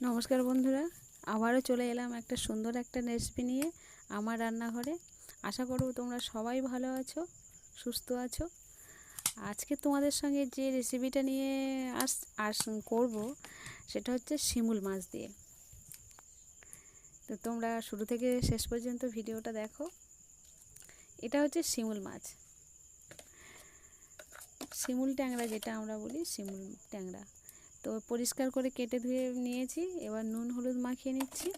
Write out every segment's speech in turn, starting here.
নমস্কার বন্ধুরা, আবারও চলে এলাম একটা সুন্দর একটা রেসিপি নিয়ে আমার রান্নাঘরে। আশা করব তোমরা সবাই ভালো আছো, সুস্থ আছো। আজকে তোমাদের সঙ্গে যে রেসিপিটা নিয়ে আস করব সেটা হচ্ছে শিমুল মাছ দিয়ে। তো তোমরা শুরু থেকে শেষ পর্যন্ত ভিডিওটা দেখো। এটা হচ্ছে শিমুল মাছ, শিমুল ট্যাংরা যেটা আমরা বলি, শিমুল ট্যাংরা। তো পরিষ্কার করে কেটে ধুয়ে নিয়েছি, এবার নুন হলুদ মাখিয়ে নিচ্ছি।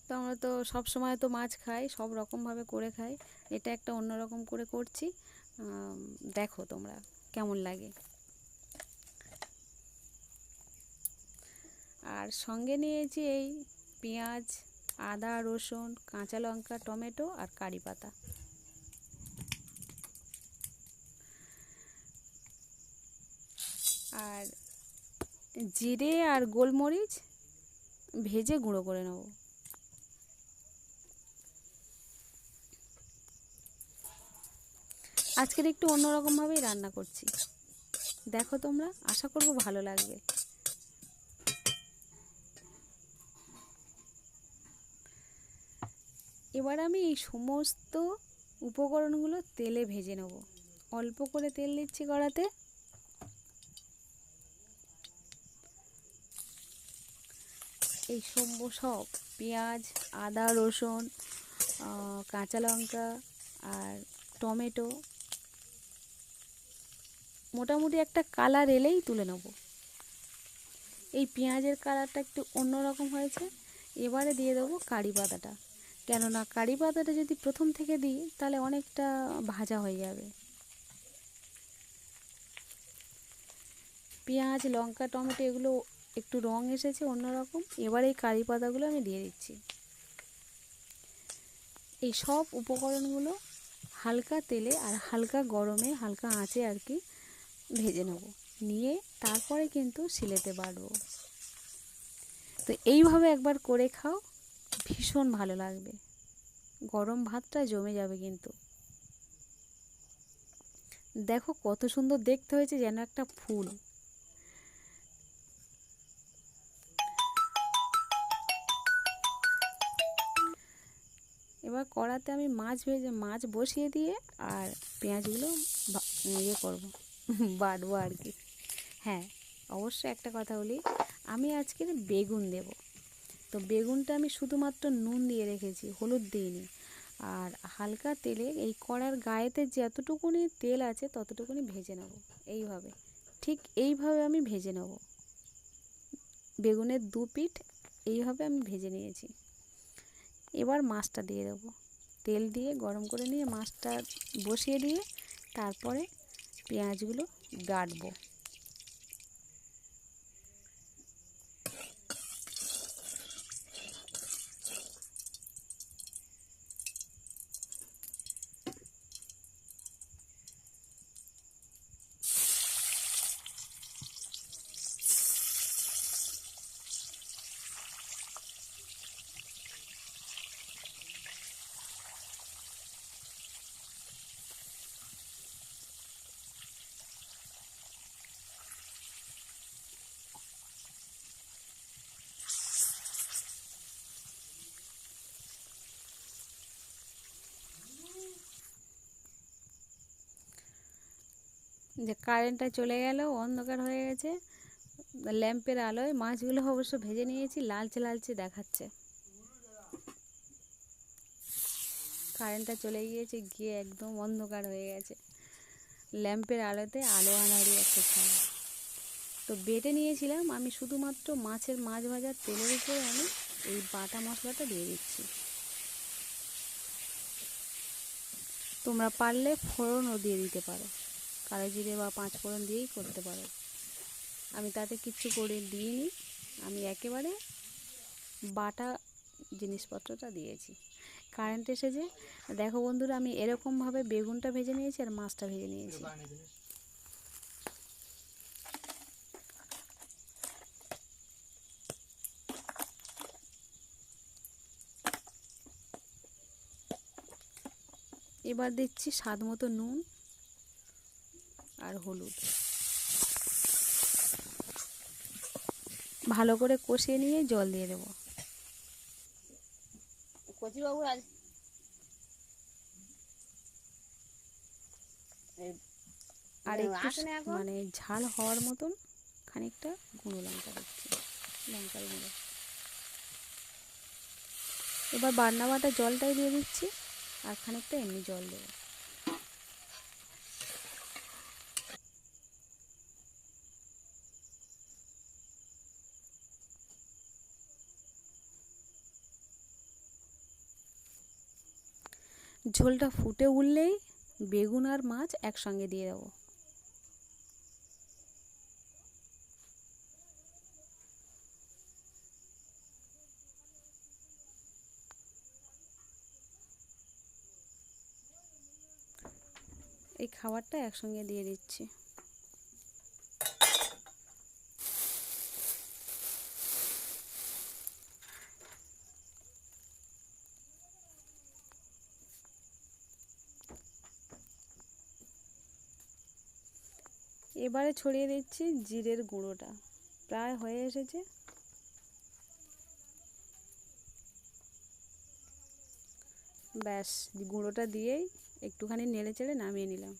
তো আমরা তো সব সময় তো মাছ খাই, সব রকমভাবে করে খাই। এটা একটা অন্যরকম করে করছি, দেখো তোমরা কেমন লাগে। আর সঙ্গে নিয়েছি এই পেঁয়াজ, আদা, রসুন, কাঁচা লঙ্কা, টমেটো আর কারি পাতা। আর জিরে আর গোলমরিচ ভেজে গুঁড়ো করে নেব। আজকের একটু অন্যরকমভাবেই রান্না করছি, দেখো তোমরা, আশা করব ভালো লাগবে। এবার আমি এই সমস্ত উপকরণগুলো তেলে ভেজে নেব। অল্প করে তেল দিচ্ছি কড়াতে। এই সব পেঁয়াজ, আদা, রসুন, কাঁচা লঙ্কা আর টমেটো মোটামুটি একটা কালার এলেই তুলে নেব। এই পেঁয়াজের কালারটা একটু অন্যরকম হয়েছে। এবারে দিয়ে দেবো কারি পাতাটা, কেননা কারি পাতাটা যদি প্রথম থেকে দিই তাহলে অনেকটা ভাজা হয়ে যাবে। পেঁয়াজ, লঙ্কা, টমেটো এগুলো একটু রং এসেছে অন্যরকম। এবার এই কারি পাতাগুলো আমি দিয়ে দিচ্ছি। এই সব উপকরণগুলো হালকা তেলে আর হালকা গরমে, হালকা আঁচে আর কি ভেজে নেব। নিয়ে তারপরে কিন্তু শিলেতে বাটবো। তো এইভাবে একবার করে খাও, ভীষণ ভালো লাগবে। গরম ভাতটা জমে যাবে কিন্তু। দেখো কত সুন্দর দেখতে হয়েছে, যেন একটা ফুল। এবার কড়াতে আমি মাছ বসিয়ে দিয়ে আর পেঁয়াজগুলো ইয়ে করবো, বাটবো আর কি। হ্যাঁ, অবশ্যই একটা কথা বলি, আমি আজকে বেগুন দেব। তো বেগুনটা আমি শুধুমাত্র নুন দিয়ে রেখেছি, হলুদ দিইনি। আর হালকা তেলে এই কড়ার গায়েতে যতটুকুনি তেল আছে ততটুকুনি ভেজে নেব। এইভাবে, ঠিক এইভাবে আমি ভেজে নেব। বেগুনের দু পিঠ এইভাবে আমি ভেজে নিয়েছি। এবার মাছটা দিয়ে দেবো। তেল দিয়ে গরম করে নিয়ে মাছটা বসিয়ে দিয়ে তারপরে পেঁয়াজগুলো বাটবো। যে কারেন্টটা চলে গেল, অন্ধকার হয়ে গেছে। ল্যাম্পের আলোয় মাছগুলো অবশ্য ভেজে নিয়েছি, লালচে লালচে দেখাচ্ছে। কারেন্টটা চলে গিয়েছে, গিয়ে একদম অন্ধকার হয়ে গেছে। ল্যাম্পের আলোতে আলো আনারই একটা ছায়া। তো বেটে নিয়েছিলাম আমি, শুধুমাত্র মাছ ভাজার তেলের উপরে আমি এই বাটা মশলাটা দিয়ে দিচ্ছি। তোমরা পারলে ফোড়নও দিয়ে দিতে পারো, কালো জিরে বা পাঁচ ফোড়ন দিয়েই করতে পারো। আমি তাতে কিচ্ছু করে দিইনি, আমি একেবারে বাটা জিনিসপত্রটা দিয়েছি। কারেন্ট এসেছে, দেখো বন্ধুরা, আমি এরকমভাবে বেগুনটা ভেজে নিয়েছি আর মাছটা ভেজে নিয়েছি। এবার দিচ্ছি স্বাদ মতো নুন আর হলুদ। ভালো করে কষিয়ে নিয়ে জল দিয়ে দেবো। কচিবাবু আজ আর একটু আসে না এখন। মানে ঝাল হওয়ার মতন খানিকটা গুঁড়ো লঙ্কা দিচ্ছি, লঙ্কার গুঁড়ো। এবার বাটনা বাটা জলটাই দিয়ে দিচ্ছি আর খানিকটা এমনি জল দেবো। ঝোলটা ফুটে উঠলেই বেগুন আর মাছ একসঙ্গে দিয়ে দেবো। এই খাবারটা একসঙ্গে দিয়ে দিচ্ছি। এবারে ছড়িয়ে দিচ্ছি জিরের গুঁড়োটা, প্রায় হয়ে এসেছে। ব্যাস, গুঁড়োটা দিয়েই একটুখানি নেড়ে চেড়ে নামিয়ে নিলাম।